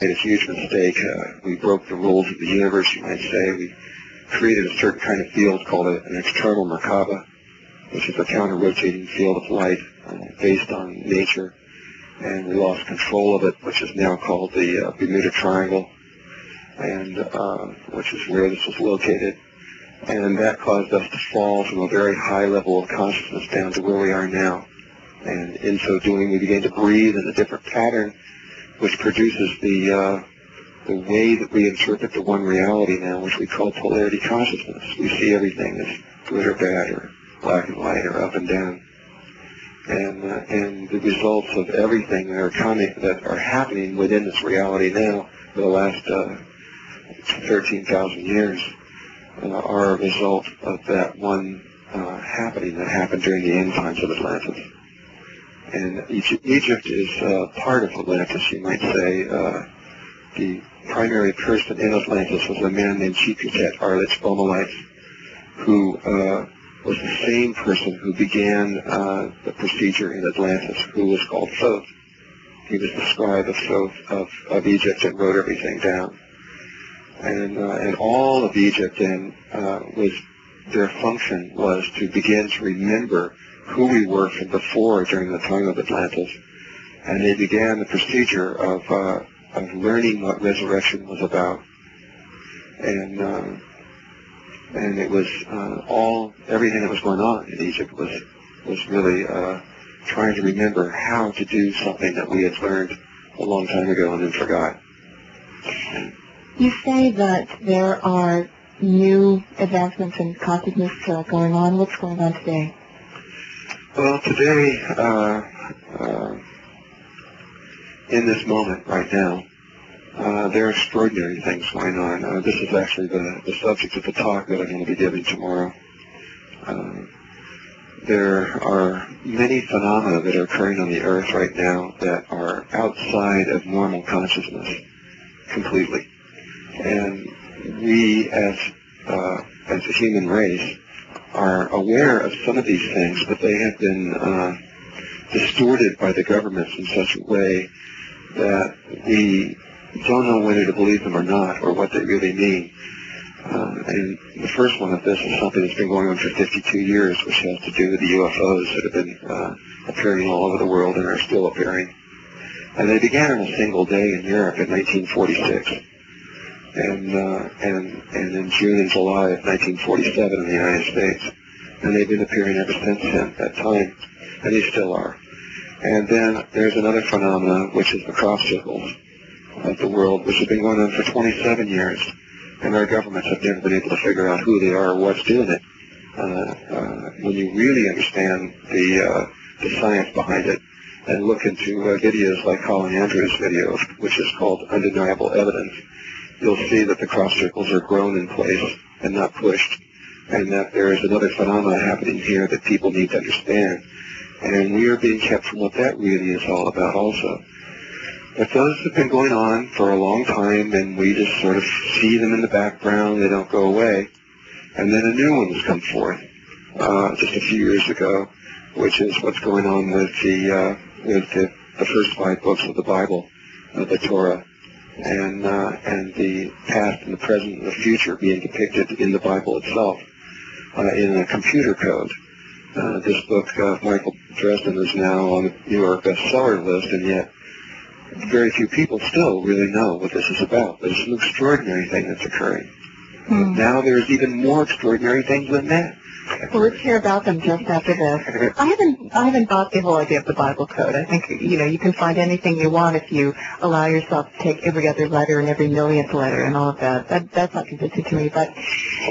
made a huge mistake. We broke the rules of the universe, you might say. We created a certain kind of field called an external Merkaba, which is a counter-rotating field of light based on nature. And we lost control of it, which is now called the Bermuda Triangle, and which is where this was located. And that caused us to fall from a very high level of consciousness down to where we are now. And in so doing, we began to breathe in a different pattern, which produces the way that we interpret the one reality now, which we call polarity consciousness. We see everything as good or bad, or black and white, or up and down. And the results of everything that are happening within this reality now for the last 13,000 years are a result of that one happening that happened during the end times of Atlantis. And Egypt is part of Atlantis, you might say. The primary person in Atlantis was a man named Chikutet Arlich Bomelites, who was the same person who began the procedure in Atlantis, who was called Thoth. He was the scribe of Thoth of Egypt and wrote everything down. And all of Egypt then their function was to begin to remember who we were from before during the time of Atlantis. And they began the procedure of learning what resurrection was about. And it was everything that was going on in Egypt was really trying to remember how to do something that we had learned a long time ago and then forgot. You say that there are new advancements in consciousness going on. What's going on today? Well, today, in this moment right now, there are extraordinary things going on. This is actually the subject of the talk that I'm going to be giving tomorrow. There are many phenomena that are occurring on the earth right now that are outside of normal consciousness completely. And we, as a human race, are aware of some of these things, but they have been distorted by the governments in such a way that we don't know whether to believe them or not, or what they really mean. And the first one of this is something that's been going on for 52 years, which has to do with the UFOs that have been appearing all over the world and are still appearing. And they began on a single day in Europe in 1946. And in June and July of 1947 in the United States. And they've been appearing ever since then, that time, and they still are. And then there's another phenomenon, which is the crop circles of the world, which has been going on for 27 years, and our governments have never been able to figure out who they are or what's doing it. When you really understand the science behind it, and look into videos like Colin Andrews' video, which is called Undeniable Evidence, you'll see that the crop circles are grown in place and not pushed, and that there is another phenomenon happening here that people need to understand. And we are being kept from what that really is all about also. But those have been going on for a long time, and we just sort of see them in the background. They don't go away. And then a new one has come forth just a few years ago, which is what's going on with the first 5 books of the Bible, the Torah. And the past and the present and the future being depicted in the Bible itself in a computer code. This book of Michael Dresden is now on the New York bestseller list, and yet very few people still really know what this is about. There's an extraordinary thing that's occurring. Now there's even more extraordinary things than that. Well, let's hear about them just after this. I haven't bought the whole idea of the Bible code. I think, you can find anything you want if you allow yourself to take every other letter and every millionth letter and all of that. That's not convincing to me. But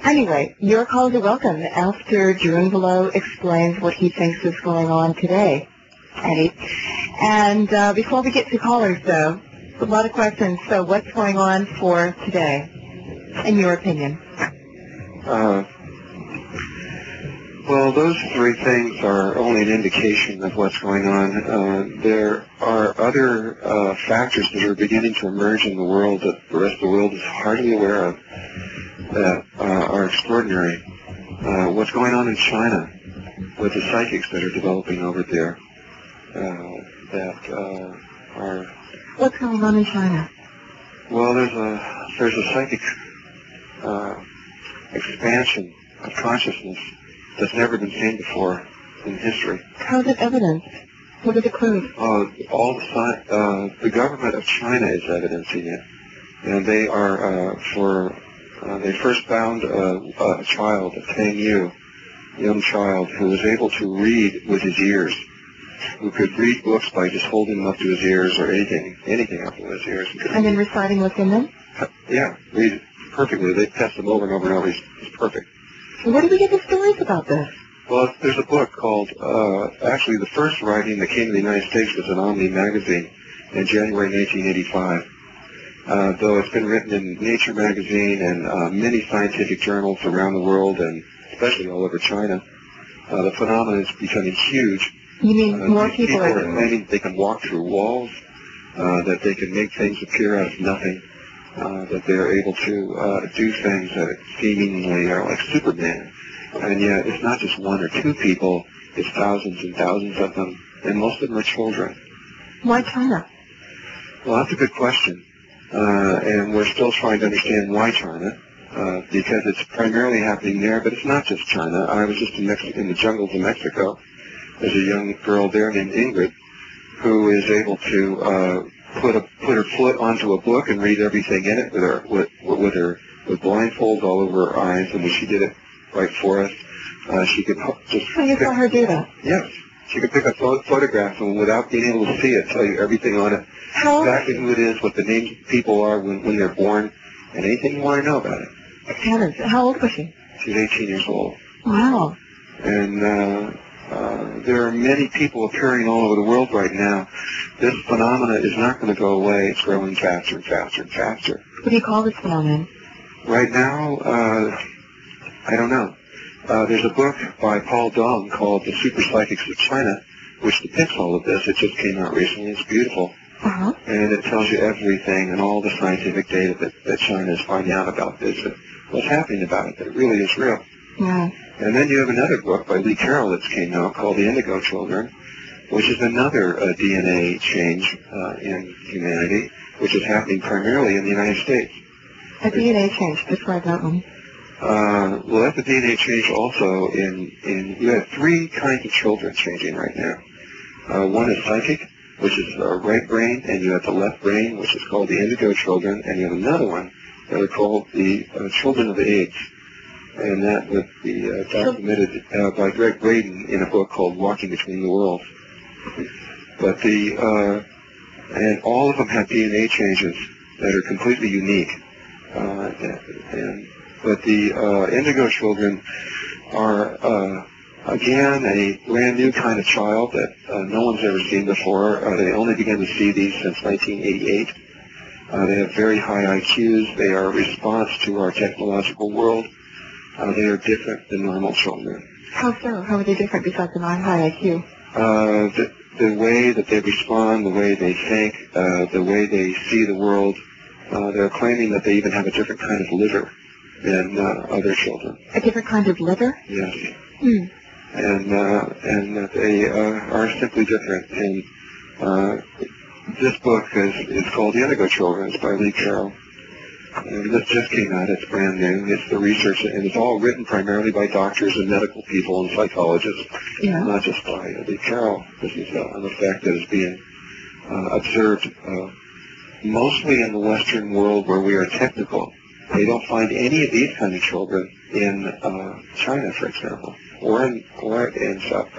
anyway, your calls are welcome after Drunvalo explains what he thinks is going on today, Eddie. And before we get to callers, though, a lot of questions. So what's going on for today, in your opinion? Well, those 3 things are only an indication of what's going on. There are other factors that are beginning to emerge in the world that the rest of the world is hardly aware of that are extraordinary. What's going on in China with the psychics that are developing over there What's going on in China? Well, there's a psychic expansion of consciousness that's never been seen before in history. How is it evidenced? What are the clues? The government of China is evidencing it, and they are they first found a child, a young child, who was able to read with his ears, who could read books by just holding them up to his ears or anything up to his ears. And then reciting what's in them? Yeah, read it perfectly. They test them over and over and over. He's perfect. Where do we get the stories about this? Well, there's a book called, actually the first writing that came to the United States was in Omni magazine in January 1985. Though it's been written in Nature magazine and many scientific journals around the world, and especially all over China, the phenomenon is becoming huge. You mean more people are claiming they can walk through walls, that they can make things appear out of nothing, that they're able to do things that seemingly are like Superman. And yet it's not just one or two people, it's thousands and thousands of them, and most of them are children. Why China? Well, that's a good question. And we're still trying to understand why China, because it's primarily happening there, but it's not just China. I was just in the jungles of Mexico. There's a young girl there named Ingrid who is able to put her foot onto a book and read everything in it with blindfolds all over her eyes, and when she did it right for us, she could just... So you saw her do that? Yes. She could pick a photograph and without being able to see it, tell you everything on it. How? Exactly who it is, what the names of people are when they're born, and anything you want to know about it. Heavens. How old was she? She's 18 years old. Wow. And there are many people appearing all over the world right now. This phenomena is not going to go away. It's growing faster and faster and faster. What do you call this phenomenon? Right now, I don't know. There's a book by Paul Dong called The Super Psychics of China, which depicts all of this. It just came out recently. It's beautiful. Uh-huh. And it tells you everything and all the scientific data that China is finding out about this, and what's happening about it, that it really is real. Yeah. And then you have another book by Lee Carroll that's came out called The Indigo Children, which is another DNA change in humanity, which is happening primarily in the United States. A DNA change. Describe that one. Well, that's a DNA change also you have three kinds of children changing right now. One is psychic, which is the right brain, and you have the left brain, which is called the indigo children, and you have another one that are called the children of age. And that would be documented by Greg Braden in a book called Walking Between the Worlds. But and all of them have DNA changes that are completely unique. But the indigo children are, again, a brand new kind of child that no one's ever seen before. They only began to see these since 1988. They have very high IQs. They are a response to our technological world. They are different than normal children. How so? How are they different besides the high IQ? The way that they respond, the way they think, the way they see the world. They're claiming that they even have a different kind of liver than other children. A different kind of liver? Yes. Hmm. And that they are simply different. And this book is called The Indigo Children. It's by Lee Carroll. And this just came out. It's brand new. It's the research, and it's all written primarily by doctors and medical people and psychologists, not just by Lee Carroll. This is an effect that is being observed mostly in the Western world where we are technical. They don't find any of these kind of children in China, for example, or in South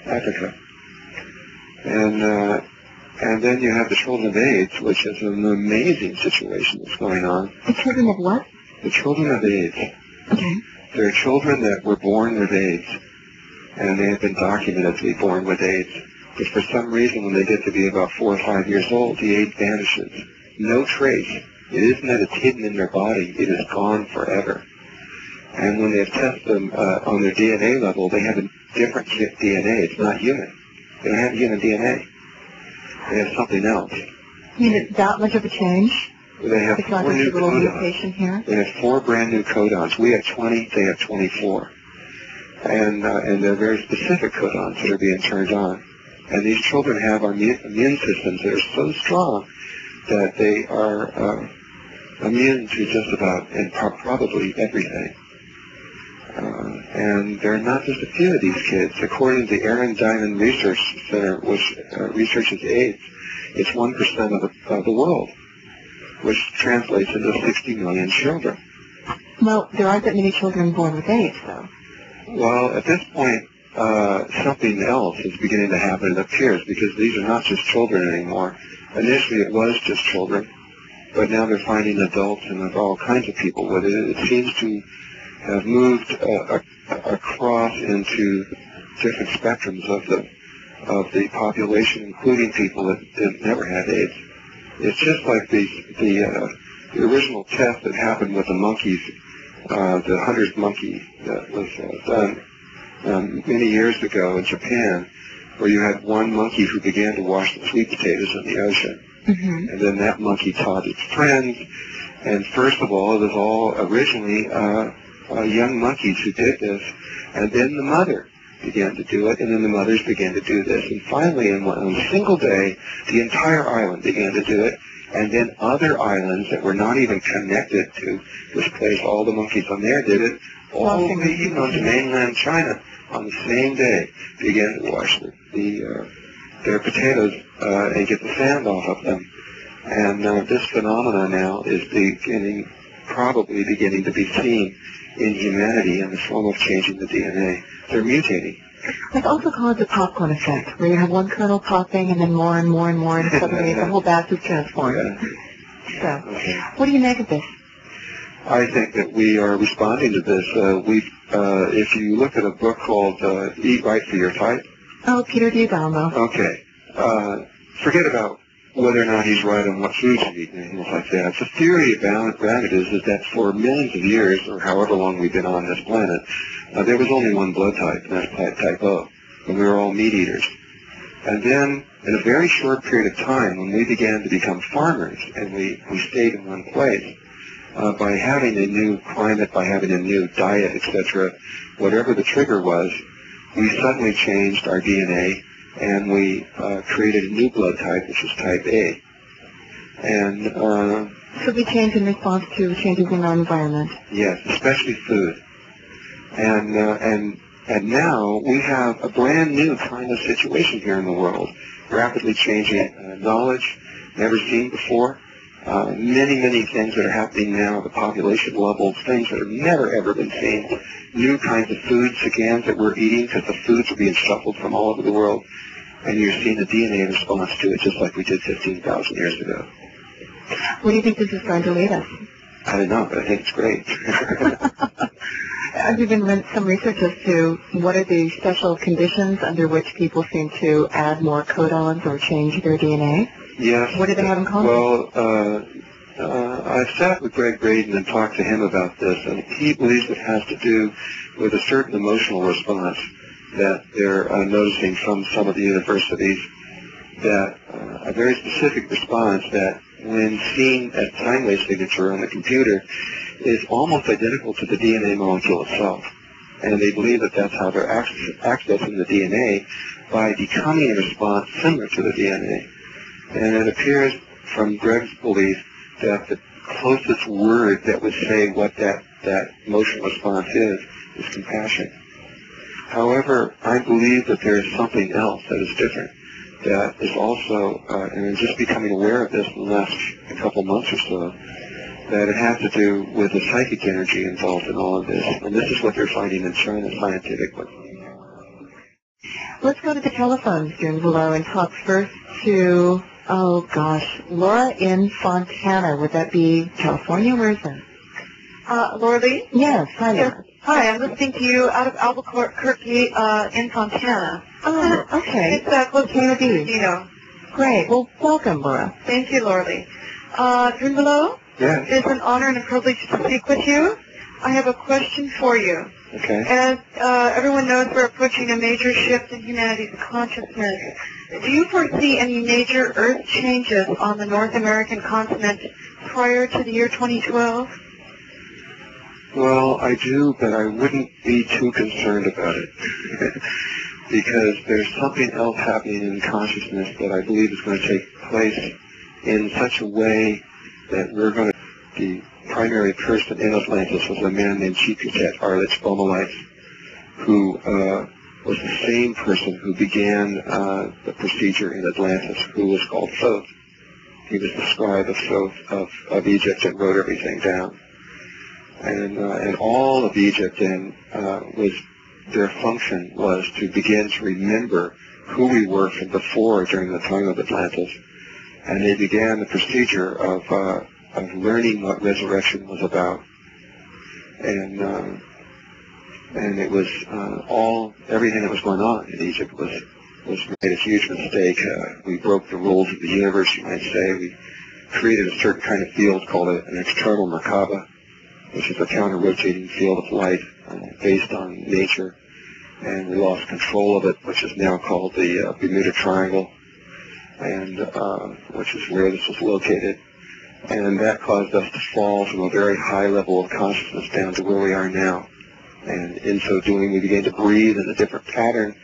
Africa. And then you have the children of AIDS, which is an amazing situation that's going on. The children of what? The children of AIDS. Okay. They're children that were born with AIDS, and they have been documented to be born with AIDS. But for some reason, when they get to be about 4 or 5 years old, the AIDS vanishes. No trace. It isn't that it's hidden in their body. It is gone forever. And when they've tested them on their DNA level, they have a different DNA. It's not human. They don't have human DNA. They have something else. You mean it's that much of a change? They have it's 4 not new just a little codons. mutation here? They have 4 brand new codons. We have 20. They have 24. And they're very specific codons that are being turned on. And these children have immune systems that are so strong that they are immune to just about and probably everything. And there are not just a few of these kids. According to the Aaron Diamond Research Center, which researches AIDS, it's 1% of the world, which translates into 60 million children. Well, there aren't that many children born with AIDS, though. Well, at this point, something else is beginning to happen, it appears, because these are not just children anymore. Initially, it was just children, but now they're finding adults and all kinds of people with it. It seems to have moved across into different spectrums of the population, including people that never had AIDS. It's just like the original test that happened with the monkeys, the hunter's monkey that was done many years ago in Japan, where you had one monkey who began to wash the sweet potatoes in the ocean. Mm-hmm. And then that monkey taught its friends. And first of all, it was all originally young monkeys who did this. And then the mother began to do it, and then the mothers began to do this. And finally, on a single day, the entire island began to do it. And then other islands that were not even connected to this place, all the monkeys on there did it. All the way even onto mainland China on the same day began to wash their potatoes and get the sand off of them. And this phenomenon now is probably beginning to be seen in humanity in the form of changing the DNA. They're mutating. It's also called the popcorn effect, where you have one kernel popping and then more and more and more, and suddenly the whole batch is transformed. Yeah. So, what do you make of this? I think that we are responding to this. If you look at a book called Eat Right for Your Type. Oh, Peter D. Balmo. Okay. Forget about whether or not he's right on what foods you eat and things like that. The theory around it is that for millions of years, or however long we've been on this planet, there was only one blood type, and that's type O, and we were all meat eaters. And then, in a very short period of time, when we began to become farmers, and we stayed in one place, by having a new climate, by having a new diet, etc., whatever the trigger was, we suddenly changed our DNA, and we created a new blood type, which is type A. And so we change in response to changes in our environment. Yes, especially food. And now we have a brand new kind of situation here in the world, rapidly changing knowledge, never seen before. Many things that are happening now at the population level, things that have never ever been seen. New kinds of foods, again, that we're eating because the foods are being shuffled from all over the world. And you're seeing a DNA response to it just like we did 15,000 years ago. Where do you think this is going to lead us? I don't know, but I think it's great. Have you been some research as to what are the special conditions under which people seem to add more codons or change their DNA? Yes. What do they have in common? Well, I sat with Greg Braden and talked to him about this, and he believes it has to do with a certain emotional response that they're noticing from some of the universities, that a very specific response that when seen as time-wave signature on the computer is almost identical to the DNA molecule itself. And they believe that that's how they're accessing the DNA, by becoming a response similar to the DNA. And it appears from Greg's belief that the closest word that would say what that emotional response is compassion. However, I believe that there is something else that is different, that is also, and I'm just becoming aware of this in the last couple months or so, that it has to do with the psychic energy involved in all of this. And this is what they're finding in China scientifically. Let's go to the telephones, Drunvalo, and talk first to, Laura in Fontana. Would that be California? Where is that? Laure Lee? Yes, hi there. Yes. Hi, I'm listening to you out of Albuquerque in Fontana. Oh, okay. It's close to Mendocino. Great. Well, welcome, Laura. Thank you, Laure Lee. Drunvalo? Yes. It's an honor and a privilege to speak with you. I have a question for you. Okay. As everyone knows, we're approaching a major shift in humanity's consciousness. Do you foresee any major Earth changes on the North American continent prior to the year 2012? Well, I do, but I wouldn't be too concerned about it. Because there's something else happening in consciousness that I believe is going to take place in such a way that we're going to the primary person in Atlantis was a man named Chikutet Arlich Bomelites, who was the same person who began the procedure in Atlantis, who was called Thoth. He was the scribe of Thoth of Egypt and wrote everything down. And all of Egypt then their function was to begin to remember who we were from before during the time of Atlantis. And they began the procedure of learning what resurrection was about. And it was everything that was going on in Egypt was made a huge mistake. We broke the rules of the universe, you might say. We created a certain kind of field called an external Merkaba, which is a counter-rotating field of light based on nature. And we lost control of it, which is now called the Bermuda Triangle, and which is where this was located. And that caused us to fall from a very high level of consciousness down to where we are now. And in so doing, we began to breathe in a different pattern,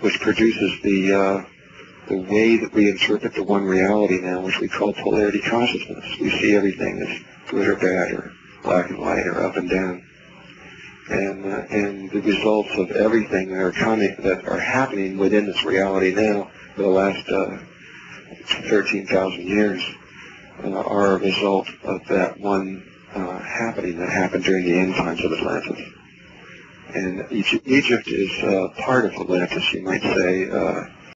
which produces the way that we interpret the one reality now, which we call polarity consciousness. We see everything as good or bad, or black and white, or up and down. And the results of everything that are happening within this reality now for the last 13,000 years are a result of that one happening that happened during the end times of Atlantis. And Egypt is part of Atlantis, you might say.